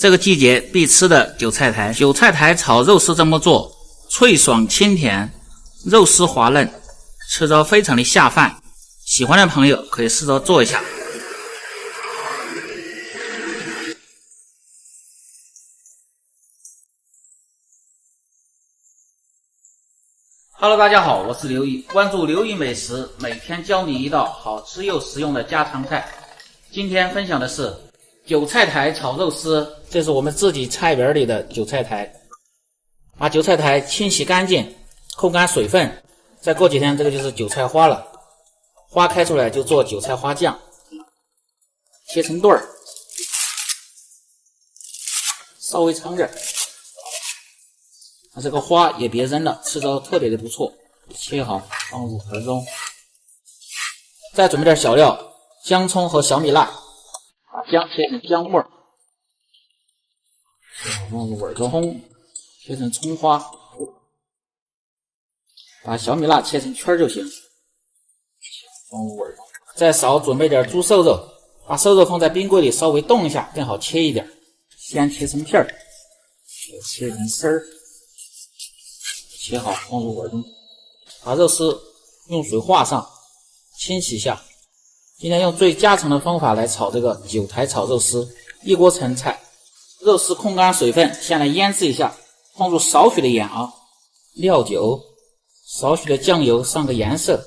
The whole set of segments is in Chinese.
这个季节必吃的韭菜苔。韭菜苔炒肉丝这么做，脆爽清甜，肉丝滑嫩，吃着非常的下饭。喜欢的朋友可以试着做一下。Hello， 大家好，我是刘毅，关注刘毅美食，每天教你一道好吃又实用的家常菜。今天分享的是韭菜苔炒肉丝，这是我们自己菜园里的韭菜苔。把韭菜苔清洗干净，控干水分，再过几天这个就是韭菜花了，花开出来就做韭菜花酱，切成段儿，稍微长点。这个花也别扔了，吃着特别的不错。切好放入盆中，再准备点小料，姜葱和小米辣，把姜切成姜末，放入碗中，葱切成葱花，把小米辣切成圈就行，放入碗中。再少准备点猪瘦肉，把瘦肉放在冰柜里稍微冻一下，更好切一点。先切成片儿，切成丝儿。切好放入碗中，把肉丝用水化上，清洗下。今天用最家常的方法来炒这个韭苔炒肉丝。一锅陈菜，肉丝控干水分，先来腌制一下，放入少许的盐啊，料酒，少许的酱油上个颜色，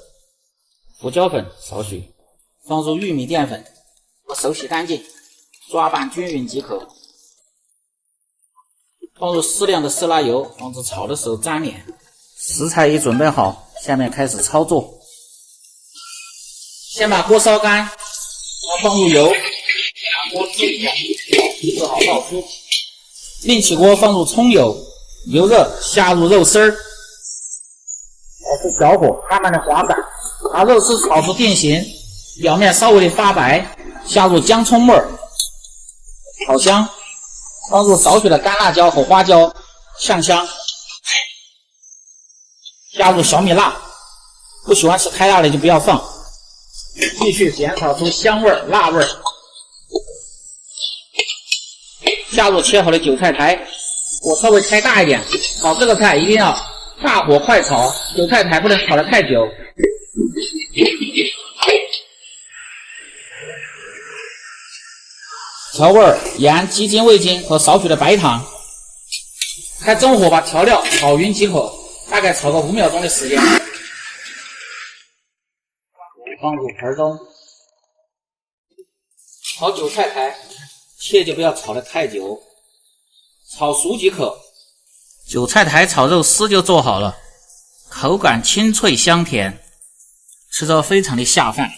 胡椒粉少许，放入玉米淀粉，手洗干净，抓拌均匀即可。放入适量的色拉油，防止炒的时候粘连。食材已准备好，下面开始操作。先把锅烧干，放入油，把锅注一下，做好爆出。另起锅放入葱油，油热下入肉丝儿，保持小火，慢慢的滑散，把肉丝炒出定型，表面稍微的发白，下入姜葱末，炒香。放入少许的干辣椒和花椒呛香，加入小米辣，不喜欢吃太辣的就不要放，继续煸炒出香味辣味。下入切好的韭菜苔，火稍微开大一点，炒这个菜一定要大火快炒，韭菜苔不能炒得太久。调味盐、鸡精、味精和少许的白糖，开中火把调料炒匀即可，大概炒个5秒钟的时间。放入盆中，炒韭菜苔，切记不要炒得太久，炒熟即可。韭菜苔炒肉丝就做好了，口感清脆香甜，吃着非常的下饭。